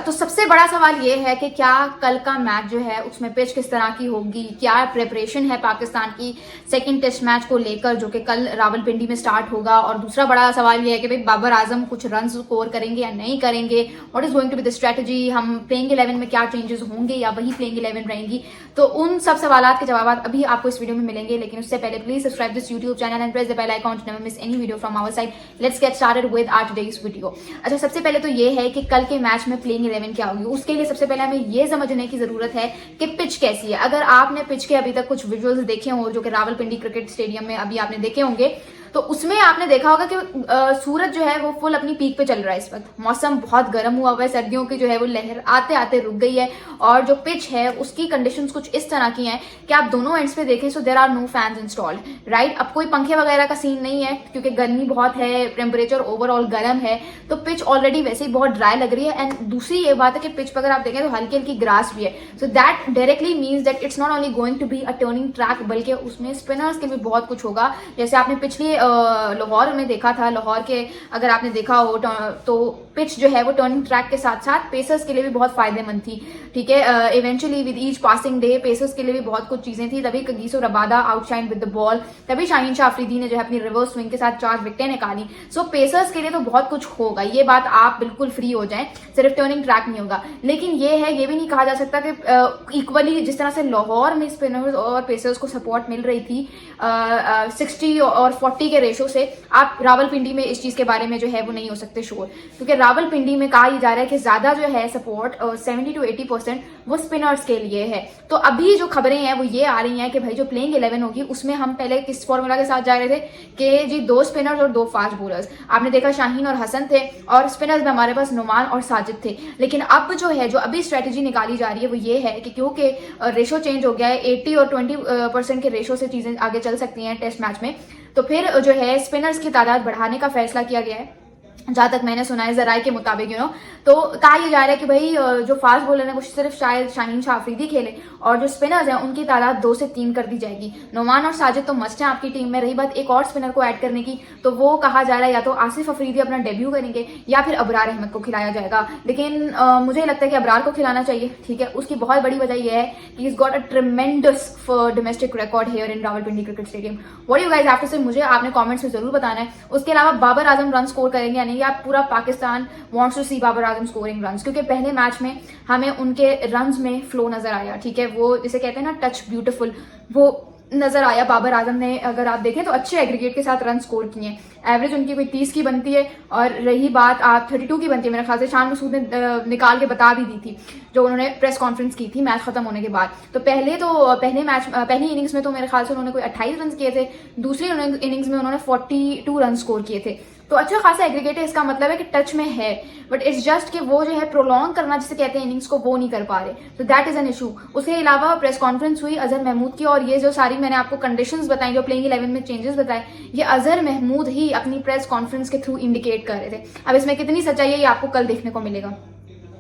तो सबसे बड़ा सवाल ये है कि क्या कल का मैच जो है उसमें पिच किस तरह की होगी, क्या प्रिपरेशन है पाकिस्तान की सेकंड टेस्ट मैच को लेकर जो कि कल रावलपिंडी में स्टार्ट होगा। और दूसरा बड़ा सवाल ये है कि भाई बाबर आजम कुछ रन स्कोर करेंगे या नहीं करेंगे, what is going to be the strategy, हम प्लेइंग 11 में क्या चेंजेस होंगे या वही प्लेइंग 11 रहेंगी। तो उन सब सवालों के जवाब अभी आपको इस वीडियो में मिलेंगे, लेकिन उससे पहले please subscribe this YouTube channel and press the bell icon to never miss any video from our side. Let's get started with our today's video. अच्छा, सबसे पहले तो ये है कि कल के मैच में प्लेइंग 11 क्या होगी। उसके लिए सबसे पहले हमें ये समझने की जरूरत है कि पिच कैसी है। अगर आपने पिच के अभी तक कुछ विजुअल्स देखे हों जो कि रावलपिंडी क्रिकेट स्टेडियम में अभी आपने देखे होंगे, तो उसमें आपने देखा होगा कि सूरज जो है वो फुल अपनी पीक पे चल रहा है। इस वक्त मौसम बहुत गर्म हुआ है, सर्दियों की जो है वो लहर आते आते रुक गई है। और जो पिच है उसकी कंडीशंस कुछ इस तरह की हैं कि आप दोनों एंड्स पे देखें, so there are no fans installed, right. अब कोई पंखे वगैरह का सीन नहीं है क्योंकि गर्मी बहुत है, टेम्परेचर ओवरऑल गर्म है, तो पिच ऑलरेडी वैसे ही बहुत ड्राई लग रही है। एंड दूसरी ये बात है कि पिच पर अगर आप देखें तो हल्की हल्की ग्रास भी है, so that directly means that it's not only going to be a turning track, बल्कि उसमें स्पिनर्स के भी बहुत कुछ होगा। जैसे आपने पिछली लाहौर में देखा था, लाहौर के अगर आपने देखा हो तो पिच जो है वो टर्निंग ट्रैक के साथ साथ पेसर्स के लिए भी बहुत फायदेमंद थी, ठीक है। Eventually with each passing day pacers के लिए भी बहुत कुछ चीजें थी, तभी Kagiso Rabada outshine with the ball, तभी शाहीन शाह अफरीदी ने जो है अपनी रिवर्स स्विंग के साथ 4 विकेटें निकाली। सो पेसर्स के लिए तो बहुत कुछ होगा, ये बात आप बिल्कुल फ्री हो जाएं, सिर्फ टर्निंग ट्रैक नहीं होगा। लेकिन ये है, ये भी नहीं कहा जा सकता कि इक्वली जिस तरह से लाहौर में स्पिनर्स और पेसर्स को सपोर्ट मिल रही थी 60 और 40 के रेशो से, आप रावलपिंडी में इस चीज के बारे में जो है वो नहीं हो सकते श्योर, क्योंकि रावलपिंडी में कहा जा रहा है कि ज्यादा जो है सपोर्ट 70 to 80% वो स्पिनर्स के लिए है। तो अभी जो खबरें हैं वो ये आ रही हैं कि भाई जो प्लेइंग 11 होगी उसमें हम पहले किस फॉर्मूला के साथ जा रहे थे कि जी 2 स्पिनर्स और 2 फास्ट बॉलर्स, आपने देखा शाहीन और हसन थे, और स्पिनर्स में हमारे पास नुमान और साजिद थे। लेकिन अब जो है जो अभी स्ट्रेटेजी निकाली जा रही है वो ये है कि क्योंकि रेशो चेंज हो गया है, 80 और 20% के रेशो से चीजें आगे चल सकती हैं टेस्ट मैच में, तो फिर जो है स्पिनर्स की तादाद बढ़ाने का फैसला किया गया है, जहां तक मैंने सुना है जराये के मुताबिक। तो कहा यह जा रहा है कि भाई जो फास्ट बॉलर है वो सिर्फ शायद शाहीन शाह अफरीदी खेले, और जो स्पिनर्स हैं उनकी तादाद 2 से 3 कर दी जाएगी। नुमान और साजिद तो मस्ट हैं आपकी टीम में। रही बात एक और स्पिनर को ऐड करने की, तो वो कहा जा रहा है या तो आसिफ अफरीदी अपना डेब्यू करेंगे या फिर अबरार अहमद को खिलाया जाएगा। लेकिन मुझे लगता है कि अबरार को खिलाना चाहिए, ठीक है। उसकी बहुत बड़ी वजह यह है कि is got a tremendous domestic record here in Rawalpindi cricket stadium. What you guys have to say मुझे आपने कमेंट्स में जरूर बताना है। उसके अलावा बाबर आजम रन स्कोर करेंगे या नहीं, या पूरा Pakistan wants to see Babar Azam scoring runs, क्योंकि पहले मैच में हमें उनके रन्स में फ्लो नजर आया, ठीक है। वो जिसे कहते हैं ना टच ब्यूटीफुल, वो नजर आया। बाबर आजम ने अगर आप देखें तो अच्छे एग्रीगेट के साथ रन स्कोर किए हैं, एवरेज उनकी कोई 30 की बनती है, और रही बात आप 32 की बनती है मेरे ख्याल से, शान मसूद ने निकाल के बता भी दी थी जो उन्होंने प्रेस कॉन्फ्रेंस की थी मैच खत्म होने के बाद। तो पहली इनिंग्स में तो मेरे ख्याल से उन्होंने कोई 28 रन किए थे, दूसरी इनिंग्स में उन्होंने 42 रन स्कोर किए थे। तो अच्छा खासा एग्रीगेट है, इसका मतलब है कि टच में है, बट इट्स जस्ट कि वो जो है प्रोलॉन्ग करना जिसे कहते हैं इनिंग्स को, वो नहीं कर पा रहे, तो दैट इज एन इशू। उसके अलावा प्रेस कॉन्फ्रेंस हुई अजहर महमूद की, और ये जो सारी मैंने आपको कंडीशंस बताई, जो प्लेइंग 11 में चेंजेस बताए, ये अजहर महमूद ही अपनी प्रेस कॉन्फ्रेंस के थ्रू इंडिकेट कर रहे थे। अब इसमें कितनी सच्चाई है ये आपको कल देखने को मिलेगा।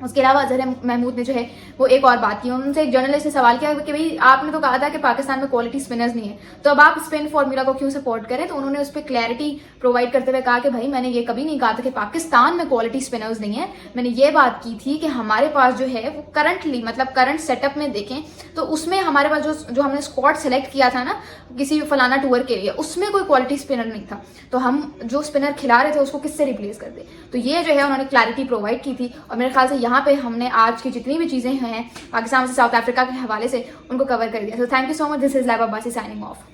उसके अलावा अजहर महमूद ने जो है वो एक और बात की, उनसे एक जर्नलिस्ट ने सवाल किया कि भाई आपने तो कहा था कि पाकिस्तान में क्वालिटी स्पिनर्स नहीं है, तो अब आप स्पिन फॉर्मूला को क्यों सपोर्ट करें। तो उन्होंने उस पर क्लैरिटी प्रोवाइड करते हुए कहा कि भाई मैंने ये कभी नहीं कहा था कि पाकिस्तान में क्वालिटी स्पिनर्स नहीं है, मैंने ये बात की थी कि हमारे पास जो है वो करंटली, मतलब करंट सेटअप में देखें तो उसमें हमारे पास जो हमने स्क्वाड सेलेक्ट किया था ना किसी फलाना टूर के लिए, उसमें कोई क्वालिटी स्पिनर नहीं था, तो हम जो स्पिनर खिला रहे थे उसको किससे रिप्लेस कर दे। तो ये जो है उन्होंने क्लैरिटी प्रोवाइड की थी, और मेरे ख्याल से यहाँ पे हमने आज की जितनी भी चीजें हैं पाकिस्तान से साउथ अफ्रीका के हवाले से उनको कवर कर दिया। So thank you so much, this is lab Abbasi signing off.